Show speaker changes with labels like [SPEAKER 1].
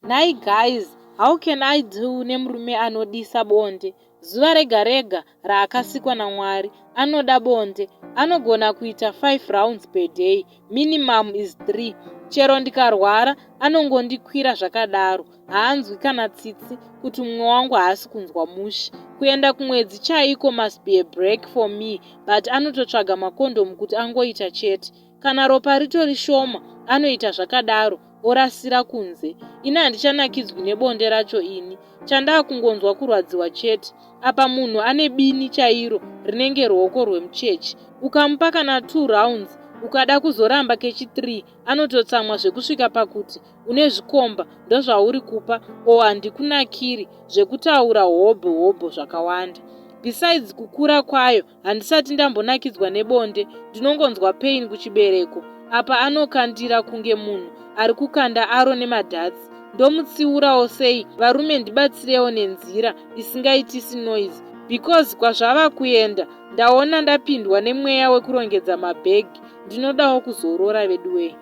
[SPEAKER 1] Nai guys, how can I do nemurume anodisa bonde? Zuva rega rega raakasikwa naMwari. Anoda bonde. Anogona kuita 5 rounds per day. Minimum is 3. Chero ndikarwara anongondikwira zvakadaro. Haanzwi kana tsitsi kuti mumwe wangu haasi kunzwa mushi. Kuenda kumwedzi chaiko must be a break for me, but anototsvaga makondomu kuti angoita chete. Kana ropa ritori shoma, anoita zvakadaro, orasira kunze. Ini handichanakidzwi nebonde racho ini. Chandaa kungonzwa kurwadziwa chete. Apa munhu ane bini chairo rinenge ruoko rwemuchechi. Ukamupa kana 2 rounds, ukada kuzoramba kechi3, anototsamwa zvekusvika pakuti une zvikomba ndozvauri kupa o handikunakiri, zvekutaura hobho zvakawanda. Besides kukura kwayo, handisati ndambonakidzwa nebonde, ndinongonzwa pain kuchibereko. Apa anokandira kunge munhu ari kukanda aro nemadhatsi. Ndomutsiurawo sei, varume ndibatsirewo nenzira isingaitisi noise. Because kwazvava kuenda, ndaona ndapindwa nemweya wekurongedza mabhegi. Ndinodawo kuzorora vedu wei.